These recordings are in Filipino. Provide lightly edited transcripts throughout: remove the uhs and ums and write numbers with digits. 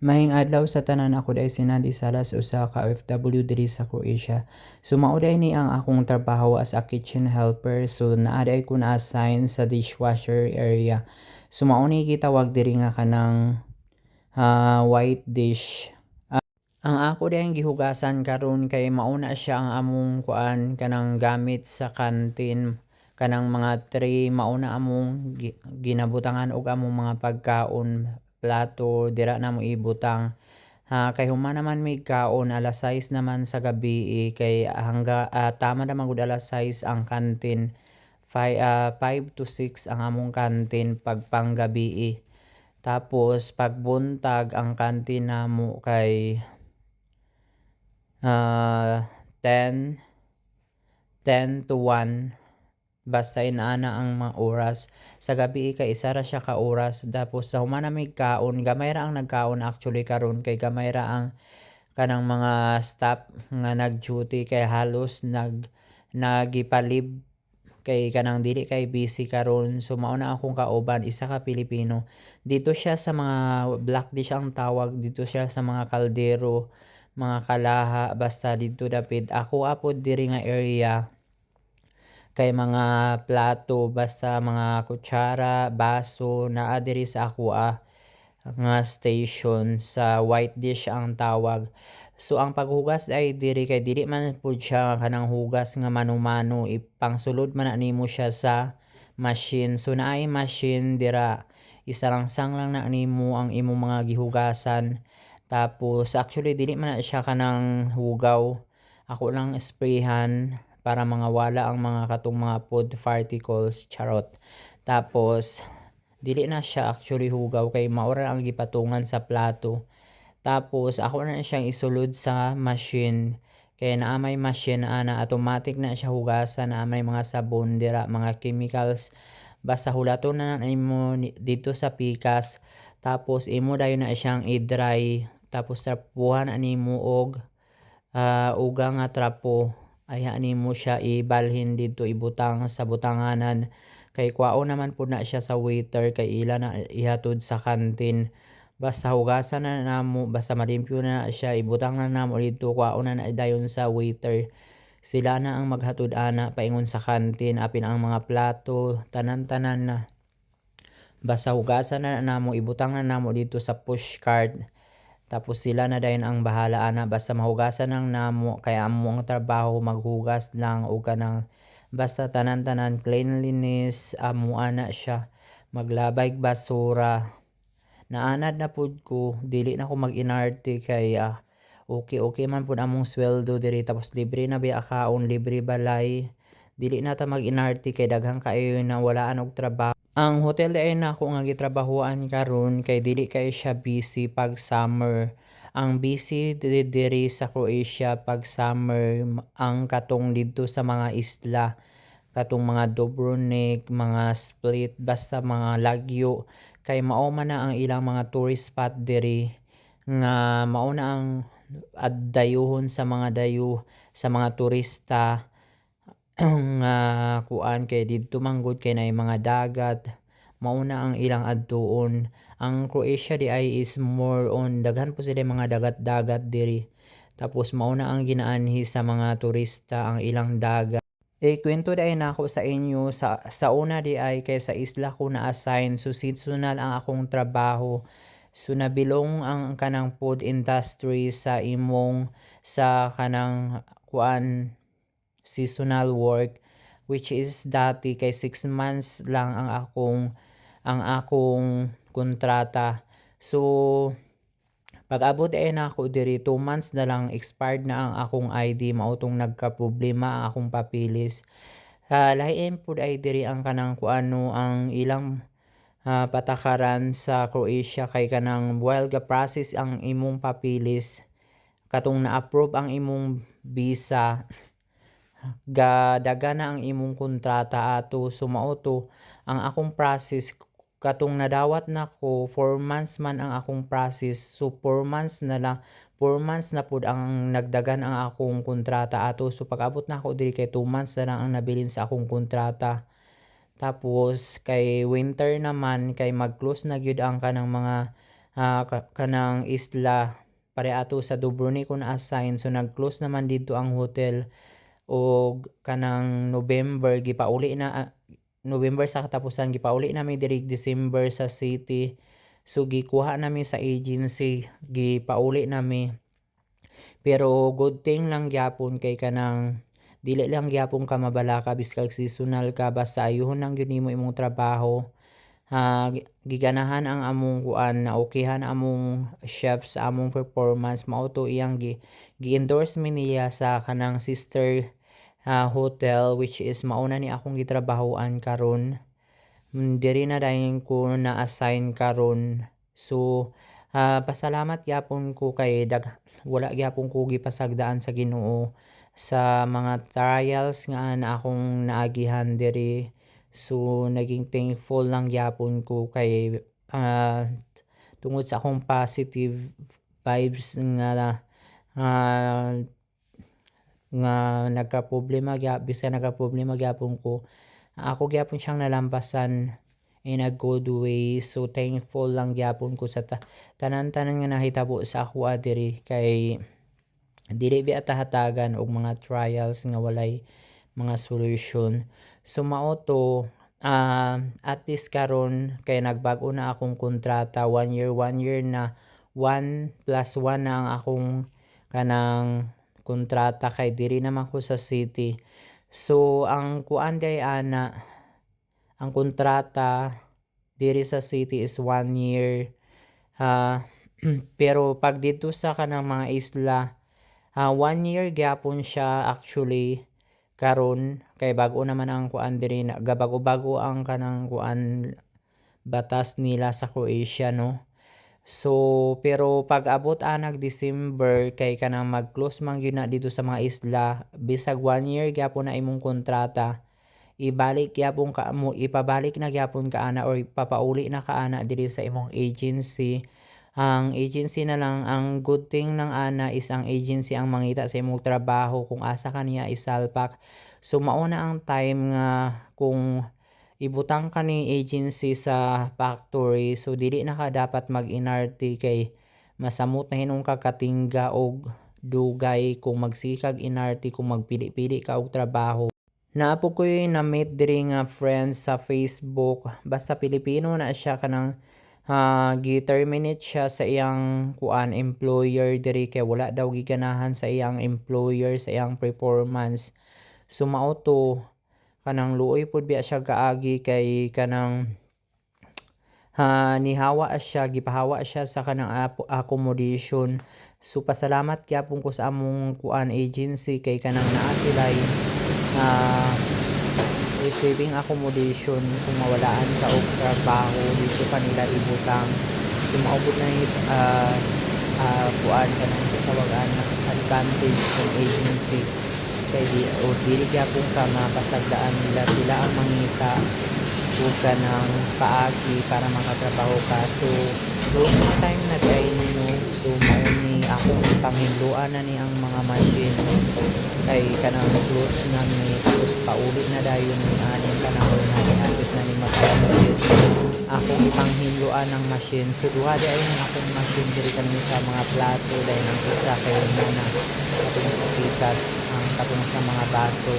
Maayong adlaw sa tanan, ako day sinadi Salas usa ka OFW diri sa Croatia. So mao day ni ang akong trabaho as a kitchen helper. So naaday ko na assign sa dishwasher area. So mao ni gitawag diri nga kanang white dish. Ang ako dayang gihugasan karon kay mauna siya ang among kuan kanang gamit sa kantin, kanang mga tray mauna among ginabutangan og among mga pagkaon, plato dira na mo ibutang. Kay human naman may kaon alas 6 naman sa gabi kay tama naman gud alas 6 ang kantin. 5 to 6 ang among kantin pag panggabi. Tapos pagbuntag ang kantin namo kay 10 10 to 1 basta inaana ang mga oras. Sa gabi kay isa ra siya ka oras. Tapos sa human na may kaon, gamay ra ang nagkaon actually karon kay gamay ra ang kanang mga staff nga nag-duty kay halos nagipalib kay kanang dili kay busy karon. So mao na akong kauban, isa ka Pilipino. Dito siya sa mga black dish ang tawag, dito siya sa mga kaldero, mga kalaha, basta dito dapit. Ako apod diri nga area kay mga plato, basta mga kutsara, baso, naa diri sa ako nga station sa white dish ang tawag. So ang paghugas ay diri kay dili man pud siya kanang hugas nga mano-mano, ipangsulod man na nimo siya sa machine. So naay machine dira, isa lang sang lang na nimo ang imong mga gihugasan. Tapos actually dili man na siya kanang hugaw. Ako lang sprayhan para mga wala ang mga katong mga food particles, charot. Tapos dili na siya actually hugaw kay maura ang gipatungan sa plato. Tapos ako na siyang isulod sa machine kay naa may machine ana automatic na siya hugasan, naa may mga sabon dira, mga chemicals. Basta hulaton na nimo dito sa pikas. Tapos imo dayon na siyang i-dry. Tapos trapuhan na nimo og uga nga trapo. Aya nimo siya ibalhin dito, ibutang sa butanganan. Kay kwaon naman po na siya sa waiter kay ila na ihatod sa kantin. Basta hugasan na namo, basta malimpyo na siya, ibutang na namo dito, kwaon na dayon sa waiter. Sila na ang maghatod ana paingon sa kantin, apin ang mga plato, tanan-tanan na. Basta hugasan na namo, ibutang na namo dito sa push cart. Tapos sila na dayon ang bahala ana, basta mahugasan ng namo kay amo ang trabaho maghugas lang o kanang basta tanan-tanan cleanliness amo ana siya, maglabay basura. Naanad na pud ko, dili na ko mag-inarte kay okay man pud among sweldo diri, tapos libre na biya akaon, libre balay. Dili na ta mag-inarte kay daghang kaayo na walaan og trabaho. Ang hotel ay na ako nga gitrabahuan karon kay dili kay siya busy pag summer. Ang busy diri sa Croatia pag summer ang katong didto sa mga isla, katong mga Dubrovnik, mga Split, basta mga Lagyo kay mao man na ang ilang mga tourist spot diri nga mao na ang dayuhon sa mga dayo sa mga turista. Nga kuan kay didto manggod kay naay mga dagat, mao na ang ilang adtuon. Ang Croatia di ay is more on daghan po sila mga dagat-dagat diri. Tapos mao na ang ginaanhi sa mga turista ang ilang dagat. Kwento di ay nako sa inyo sa una di ay kay sa isla ko na assign, so seasonal ang akong trabaho. So nabilong ang kanang food industry sa imong sa kanang kuan seasonal work, which is dati kay 6 months lang ang akong kontrata. So pag-abot ay na ako diri 2 months na lang expired na ang akong ID, mautong nagka-problema ang akong papilis. Lain pud ay diri ang kanang kuano ang ilang patakaran sa Croatia kay kanang while ga process ang imong papilis, katong na-approve ang imong visa, daga na ang imong kontrata ato. So mao to ang akong process, katong nadawat na ko 4 months man ang akong process. So 4 months na lang, 4 months na pud ang nagdagan ang akong kontrata ato. So pag-abot na ako diri kay 2 months na lang ang nabilin sa akong kontrata. Tapos kay winter naman kay mag-close na gyud ang kanang mga kanang isla pare ato sa Dubrovnik ko na-assign. So nag-close naman dito ang hotel og kanang November gipauli na November sa katapusan gipauli nami diri December sa city. So gikuha nami sa agency, gipauli nami. Pero good thing lang gyapon kay kanang dili lang gyapon ka mabalaka biskag seasonal ka basta ayuhon lang gyud nimo imong trabaho. Giganahan ang among kuan na okeyhan among chef sa among performance mao to iyang gi-endorse mi niya sa kanang sister hotel which is mauna ni akong gitrabahoan karon. Diri na dayon ko na-assign karon. So pasalamat gyapon ko kay wala gyapon ko gipasagdaan sa Ginoo sa mga trials nga na akong naagihan diri. So naging thankful lang gyapon ko kay tungod sa akong positive vibes nga nagkaproblema bisan nagkaproblema gyapon ko, ako gyapon siyang nalampasan in a good way. So thankful lang gyapon ko sa tanan-tanan nga nahitabo sa ako diri kay dili biya tahatagan og mga trials nga walay mga solution. So mao to at least karon kay nagbag-o na akong kontrata 1 year na 1+1 na ang akong kanang kontrata kay diri naman ko sa city. So ang kuan day ana ang kontrata diri sa city is 1 year. Pero pag dito sa kanang mga isla 1 year gyapon siya actually karon kay bag-o naman ang kuan diri na gabago-bago ang kanang kuan batas nila sa Croatia no. So pero pag abot anag December kay kanang mag-close man gyud na dito sa mga isla bisag 1 year gyapon na imong kontrata ipabalik na gyapon ka ana or ipapauli na ka ana diri sa imong agency. Ang agency na lang ang good thing lang ana is ang agency ang mangita sa imong trabaho kung asa ka niya isalpak. So mao na ang time nga kung ibutang ka ni agency sa factory so dili na ka dapat mag-inarte kay masamot na hinung ka katingga og dugay kung magsikag inarte kung magpili-pili ka og trabaho. Naapo ko'y na-meet diri nga friends sa Facebook basta Pilipino na siya kanang gi-terminate siya sa iyang kuan employer diri kay wala daw giganahan sa iyang employer sa iyang performance. So mao to kanang luoy pud biya siya kaagi kay kanang gipahawa siya sa kanang accommodation. So pasalamat gyapon ko sa among kuan agency kay kanang naa sila'y receiving accommodation kung mawalaan ka og trabaho dito kanila ibutang. So maubot na kuan kanang tawagan na advantage ng agency kay dili gyapon ka mapasagdaan nila sila ang mangita ug kanang paagi para makatrabaho ka. So doon mga time na kay nino so mao ni akong panghinluan na ni ang mga machine kay kanang close na ni tapos pauli na dayon ni aning panahon na giapit na ni makaayos akong ipanghinluan ng machine. So duha di ayon ang akong machine diri kami sa mga plato dahil ang isa kay muna katong sa pitas ang katong sa mga baso.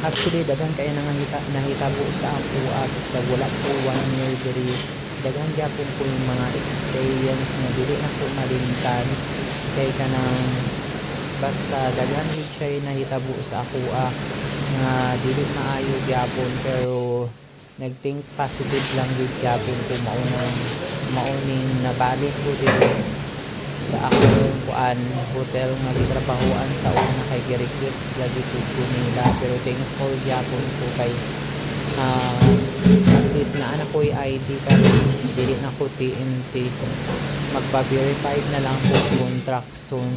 Actually daghan kay nahitabo sa ako basta wala ko 1 year diri daghan gyapon ko yung mga experience na dili ako malimtan kay kanang basta daghan gid siya nahitabo sa ako nga dili maayo gyapon pero nag-think positive lang gid gyapon ko mauning nabalik ko diri sa akong kuan hotel nga gitrabahoan sa una kay gi-request lagi ko nila pero thankful gyapon ko kay at least na ana ko'y ID karon dili na ko TNT magpa-verified na lang ko contract soon.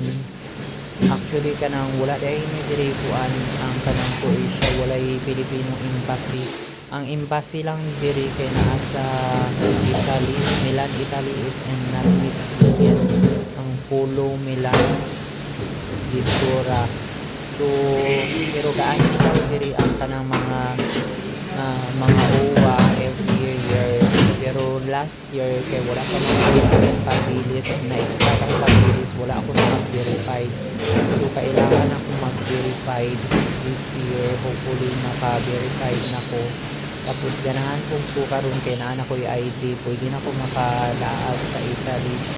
Actually kanang wala dai ni diri kuan ang kanang Croatia walay Filipino embassy. Ang embassy lang diri kay naa sa Italy, Milan, Italy and not mistaken ang Polo Milan Gitura. So pero kaani daw diri ang kanang mga OWA every year pero last year kay wala pa man pabilis na extra ang pabilis, wala ako na mag-verified. So kailangan ako mag-verified this year. Hopefully maka-verified na ko. Tapos ganahan kong suka ron kay naa na ko yung ID, pwede na ako makalaag sa Italy. So